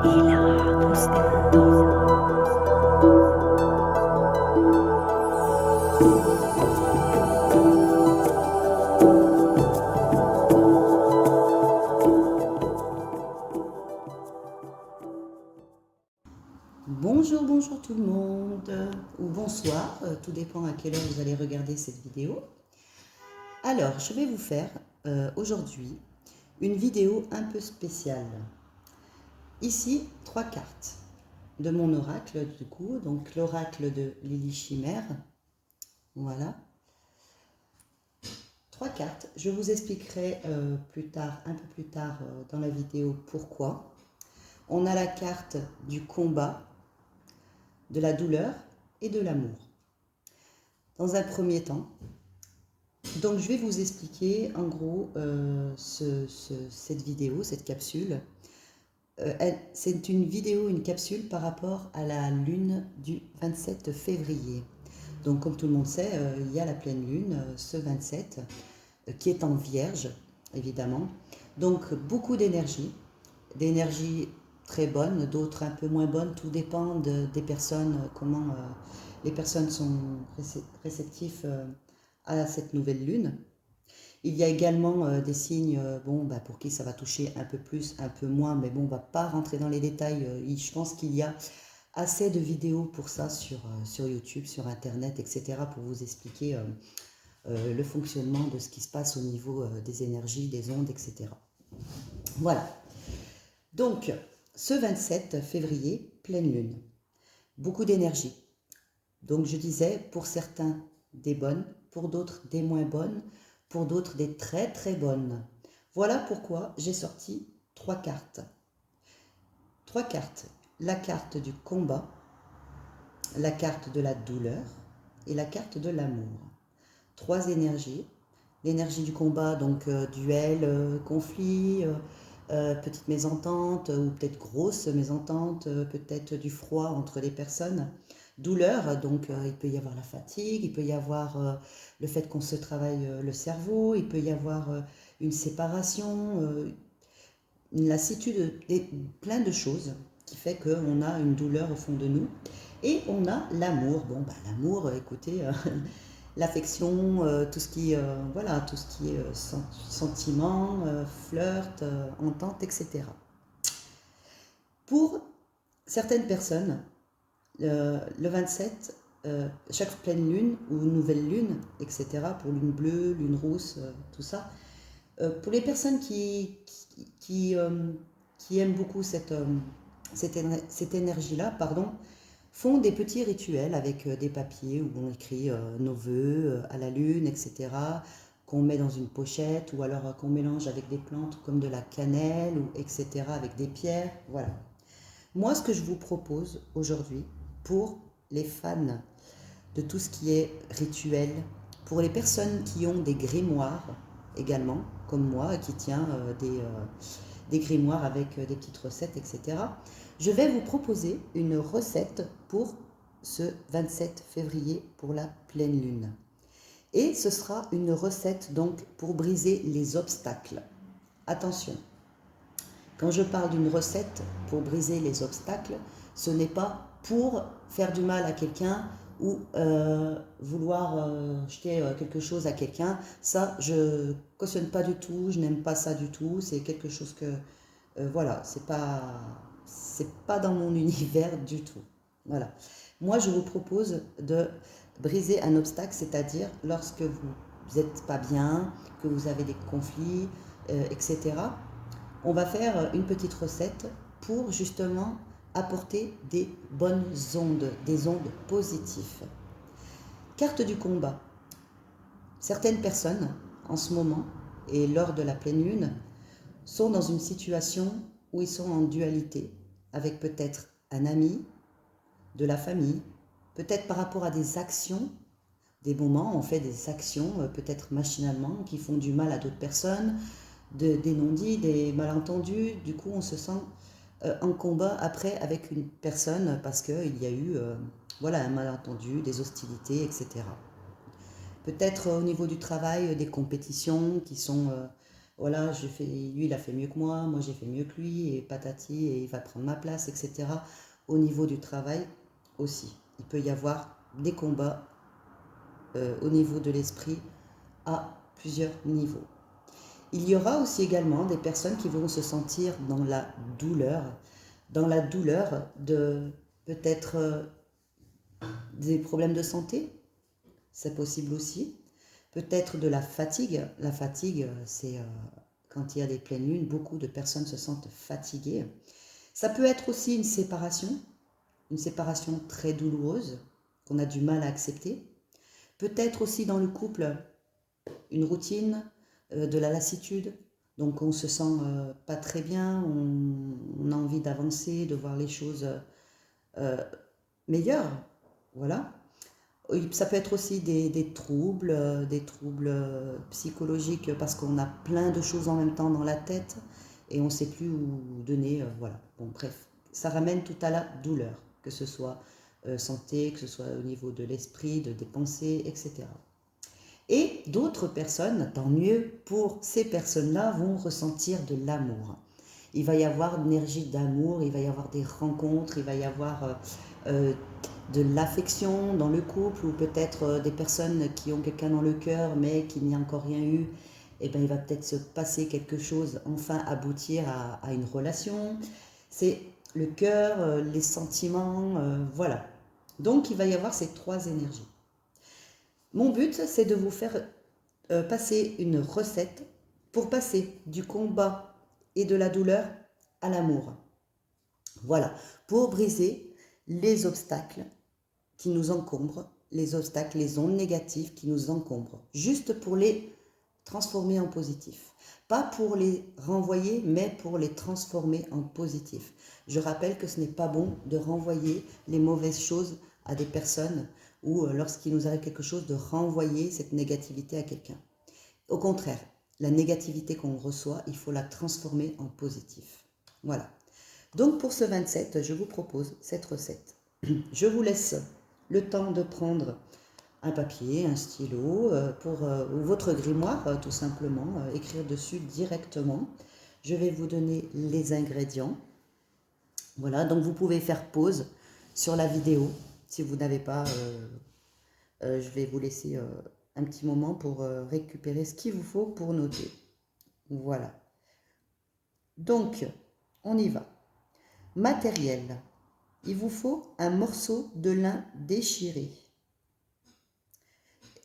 Hilarus Mundo. Bonjour, bonjour tout le monde, ou bonsoir, tout dépend à quelle heure vous allez regarder cette vidéo. Alors, je vais vous faire aujourd'hui une vidéo un peu spéciale. Ici, 3 cartes de mon oracle, du coup, donc l'oracle de Lily Chimère. Voilà. 3 cartes. Je vous expliquerai plus tard, un peu plus tard dans la vidéo pourquoi. On a la carte du combat, de la douleur et de l'amour. Dans un premier temps, donc je vais vous expliquer en gros cette vidéo, cette capsule. C'est une vidéo, une capsule par rapport à la lune du 27 février. Donc comme tout le monde sait, il y a la pleine lune ce 27 qui est en vierge, évidemment. Donc beaucoup d'énergie très bonnes, d'autres un peu moins bonnes, tout dépend des personnes, comment les personnes sont réceptifs à cette nouvelle lune. Il y a également des signes, pour qui ça va toucher un peu plus, un peu moins, mais bon, on ne va pas rentrer dans les détails. Je pense qu'il y a assez de vidéos pour ça sur YouTube, sur Internet, etc., pour vous expliquer le fonctionnement de ce qui se passe au niveau des énergies, des ondes, etc. Voilà. Donc, ce 27 février, pleine lune, beaucoup d'énergie. Donc je disais, pour certains des bonnes, pour d'autres des moins bonnes, pour d'autres des très très bonnes. Voilà pourquoi j'ai sorti 3 cartes. 3 cartes. La carte du combat, la carte de la douleur et la carte de l'amour. 3 énergies. L'énergie du combat, donc duel, conflit, petite mésentente ou peut-être grosse mésentente, peut-être du froid entre les personnes. Douleur, donc il peut y avoir la fatigue, il peut y avoir le fait qu'on se travaille le cerveau, il peut y avoir une séparation, une lassitude, plein de choses qui fait qu'on a une douleur au fond de nous. Et on a l'amour. Bon, l'amour, écoutez, l'affection, tout ce qui, tout ce qui est sentiment, flirt, entente, etc. Pour certaines personnes, le 27, chaque pleine lune ou nouvelle lune, etc., pour lune bleue, lune rousse, tout ça, pour les personnes qui aiment beaucoup cette énergie-là, font des petits rituels avec des papiers où on écrit nos vœux à la lune, etc., qu'on met dans une pochette ou alors qu'on mélange avec des plantes comme de la cannelle, etc., avec des pierres, voilà. Moi, ce que je vous propose aujourd'hui, pour les fans de tout ce qui est rituel, pour les personnes qui ont des grimoires également, comme moi, qui tient des grimoires avec des petites recettes, etc., je vais vous proposer une recette pour ce 27 février pour la pleine lune. Et ce sera une recette donc pour briser les obstacles. Attention, quand je parle d'une recette pour briser les obstacles, ce n'est pas pour faire du mal à quelqu'un ou vouloir jeter quelque chose à quelqu'un. Ça, je cautionne pas du tout, je n'aime pas ça du tout. C'est quelque chose que, c'est pas dans mon univers du tout. Voilà. Moi, je vous propose de briser un obstacle, c'est-à-dire lorsque vous n'êtes pas bien, que vous avez des conflits, etc. On va faire une petite recette pour justement apporter des bonnes ondes, des ondes positives. Carte du combat. Certaines personnes, en ce moment, et lors de la pleine lune, sont dans une situation où ils sont en dualité, avec peut-être un ami, de la famille, peut-être par rapport à des actions, des moments où on fait des actions, peut-être machinalement, qui font du mal à d'autres personnes, des non-dits, des malentendus. Du coup, on se sent en combat après avec une personne parce qu'il y a eu un malentendu, des hostilités, etc. Peut-être au niveau du travail, des compétitions qui sont voilà, lui il a fait mieux que moi j'ai fait mieux que lui, et patati, et il va prendre ma place, etc. Au niveau du travail aussi. Il peut y avoir des combats au niveau de l'esprit à plusieurs niveaux. Il y aura aussi également des personnes qui vont se sentir dans la douleur de peut-être des problèmes de santé, c'est possible aussi. Peut-être de la fatigue. La fatigue, c'est quand il y a des pleines lunes, beaucoup de personnes se sentent fatiguées. Ça peut être aussi une séparation très douloureuse qu'on a du mal à accepter. Peut-être aussi dans le couple une routine, de la lassitude. Donc on se sent pas très bien, on a envie d'avancer, de voir les choses meilleures. Voilà. Ça peut être aussi des troubles psychologiques parce qu'on a plein de choses en même temps dans la tête et on ne sait plus où donner. Voilà. Bon, bref, ça ramène tout à la douleur, que ce soit santé, que ce soit au niveau de l'esprit, des pensées, etc. Et d'autres personnes, tant mieux, pour ces personnes-là, vont ressentir de l'amour. Il va y avoir une énergie d'amour, il va y avoir des rencontres, il va y avoir de l'affection dans le couple, ou peut-être des personnes qui ont quelqu'un dans le cœur mais qui n'y a encore rien eu. Et bien, il va peut-être se passer quelque chose, enfin aboutir à une relation. C'est le cœur, les sentiments, voilà. Donc, il va y avoir ces trois énergies. Mon but, c'est de vous faire passer une recette pour passer du combat et de la douleur à l'amour. Voilà, pour briser les obstacles qui nous encombrent, les obstacles, les ondes négatives qui nous encombrent, juste pour les transformer en positif. Pas pour les renvoyer, mais pour les transformer en positif. Je rappelle que ce n'est pas bon de renvoyer les mauvaises choses à des personnes ou lorsqu'il nous arrive quelque chose, de renvoyer cette négativité à quelqu'un. Au contraire, la négativité qu'on reçoit, il faut la transformer en positif. Voilà. Donc pour ce 27, je vous propose cette recette. Je vous laisse le temps de prendre un papier, un stylo, ou votre grimoire, tout simplement, écrire dessus directement. Je vais vous donner les ingrédients. Voilà, donc vous pouvez faire pause sur la vidéo si vous n'avez pas. Je vais vous laisser un petit moment pour récupérer ce qu'il vous faut pour noter. Voilà. Donc, on y va. Matériel. Il vous faut un morceau de lin déchiré.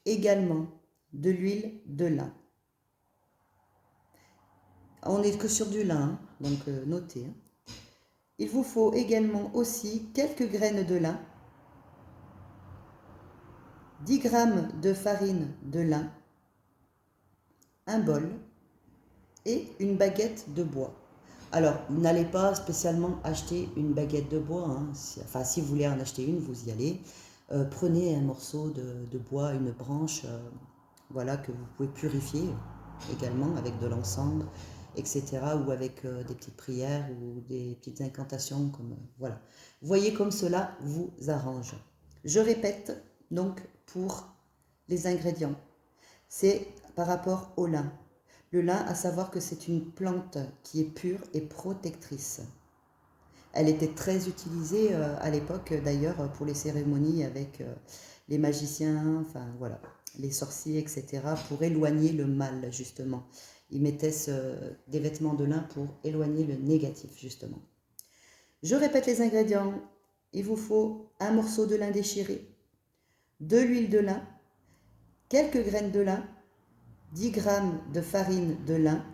Également de l'huile de lin. On n'est que sur du lin, donc notez. Il vous faut également aussi quelques graines de lin, 10 g de farine de lin, un bol et une baguette de bois. Alors, n'allez pas spécialement acheter une baguette de bois, hein. Si vous voulez en acheter une, vous y allez. Prenez un morceau de bois, une branche, voilà, que vous pouvez purifier également avec de l'encens, etc. ou avec des petites prières ou des petites incantations, comme voilà. Voyez comme cela vous arrange. Je répète donc pour les ingrédients. C'est par rapport au lin. Le lin, à savoir que c'est une plante qui est pure et protectrice. Elle était très utilisée à l'époque, d'ailleurs, pour les cérémonies avec les magiciens, enfin voilà, les sorciers, etc., pour éloigner le mal, justement. Ils mettaient des vêtements de lin pour éloigner le négatif, justement. Je répète les ingrédients. Il vous faut un morceau de lin déchiré, de l'huile de lin, quelques graines de lin, 10 g de farine de lin,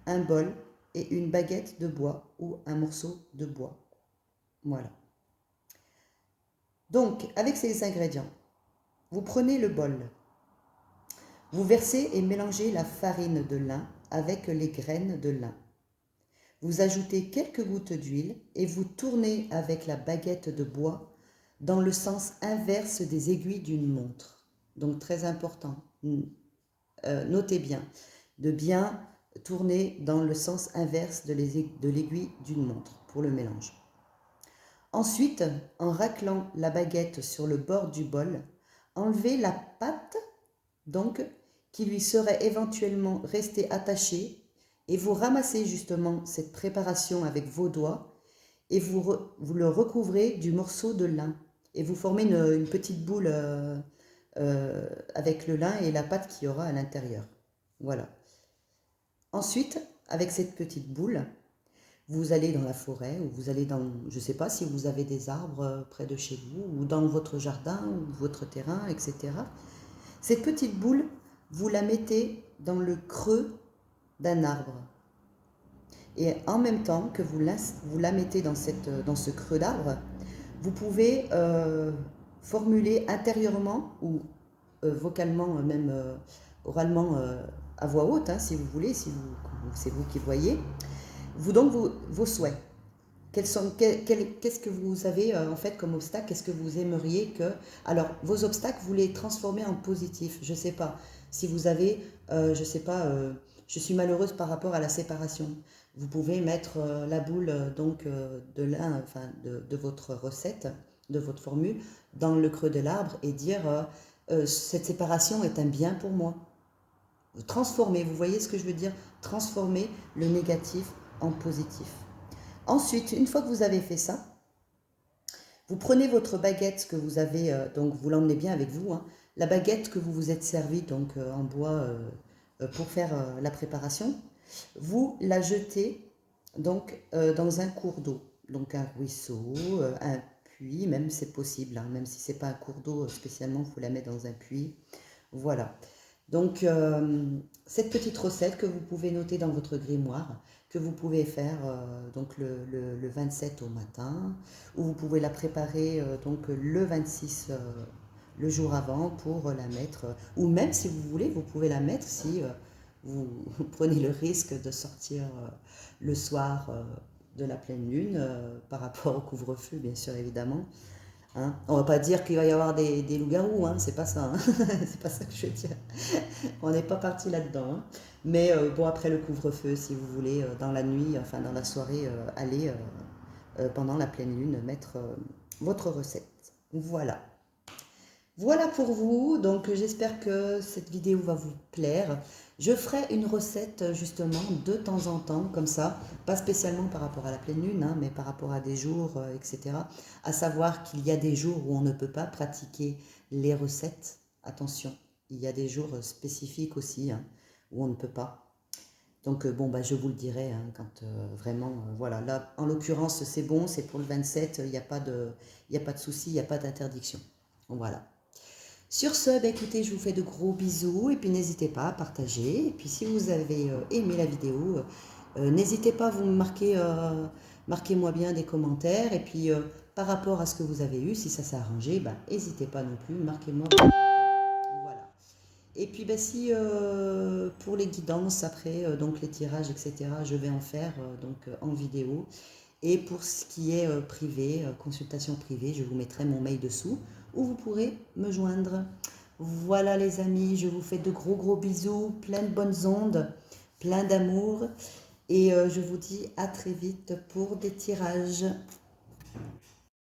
un bol et une baguette de bois ou un morceau de bois. Voilà. Donc, avec ces ingrédients, vous prenez le bol, vous versez et mélangez la farine de lin avec les graines de lin. Vous ajoutez quelques gouttes d'huile et vous tournez avec la baguette de bois dans le sens inverse des aiguilles d'une montre. Donc, très important. Notez bien, de bien tourner dans le sens inverse de l'aiguille d'une montre pour le mélange. Ensuite, en raclant la baguette sur le bord du bol, enlevez la pâte donc qui lui serait éventuellement restée attachée Et vous ramassez justement cette préparation avec vos doigts et vous le recouvrez du morceau de lin. Et vous formez une petite boule avec le lin et la pâte qu'il y aura à l'intérieur. Voilà. Ensuite, avec cette petite boule, vous allez dans la forêt ou vous allez dans, je ne sais pas si vous avez des arbres près de chez vous ou dans votre jardin ou votre terrain, etc. Cette petite boule, vous la mettez dans le creux d'un arbre. Et en même temps que vous la mettez dans ce creux d'arbre, vous pouvez formuler intérieurement ou vocalement, même oralement à voix haute, hein, si vous voulez, c'est vous qui voyez, vos souhaits. Qu'est-ce que vous avez en fait comme obstacle? Qu'est-ce que vous aimeriez que... Alors, vos obstacles, vous les transformez en positif. Je ne sais pas. Si vous avez, je ne sais pas, je suis malheureuse par rapport à la séparation. Vous pouvez mettre la boule de lin, enfin de votre recette, de votre formule, dans le creux de l'arbre et dire cette séparation est un bien pour moi. Transformer, vous voyez ce que je veux dire? Transformer le négatif en positif. Ensuite, une fois que vous avez fait ça, vous prenez votre baguette que vous avez, donc vous l'emmenez bien avec vous, hein, la baguette que vous vous êtes servi donc en bois pour faire la préparation, vous la jetez donc dans un cours d'eau, donc un ruisseau, un puits, même c'est possible, hein, même si c'est pas un cours d'eau spécialement, vous la mettez dans un puits, voilà. Donc, cette petite recette que vous pouvez noter dans votre grimoire, que vous pouvez faire donc le 27 au matin, ou vous pouvez la préparer donc le 26 le jour avant pour la mettre, ou même si vous voulez, vous pouvez la mettre si vous, vous prenez le risque de sortir le soir de la pleine lune, par rapport au couvre-feu, bien sûr, évidemment. Hein, on va pas dire qu'il va y avoir des loups-garous, hein, c'est pas ça, hein. C'est pas ça que je veux dire. On n'est pas parti là-dedans, hein. Mais bon, après le couvre-feu, si vous voulez, dans la nuit, enfin dans la soirée, aller pendant la pleine lune mettre votre recette. Voilà. Voilà pour vous, donc j'espère que cette vidéo va vous plaire. Je ferai une recette justement de temps en temps, comme ça, pas spécialement par rapport à la pleine lune, hein, mais par rapport à des jours, etc. À savoir qu'il y a des jours où on ne peut pas pratiquer les recettes. Attention, il y a des jours spécifiques aussi, hein, où on ne peut pas. Donc bon, bah, je vous le dirai hein, quand vraiment, voilà. Là, en l'occurrence, c'est bon, c'est pour le 27, il n'y a pas de souci, il n'y a pas d'interdiction. Voilà. Sur ce, bah, écoutez, je vous fais de gros bisous et puis n'hésitez pas à partager. Et puis si vous avez aimé la vidéo, n'hésitez pas à vous marquer, marquez-moi bien des commentaires. Et puis par rapport à ce que vous avez eu, si ça s'est arrangé, bah, n'hésitez pas non plus, marquez-moi. Voilà. Et puis bah, si pour les guidances après, donc les tirages, etc., je vais en faire en vidéo. Et pour ce qui est privé, consultation privée, je vous mettrai mon mail dessous où vous pourrez me joindre. Voilà les amis, je vous fais de gros bisous, plein de bonnes ondes, plein d'amour. Et je vous dis à très vite pour des tirages.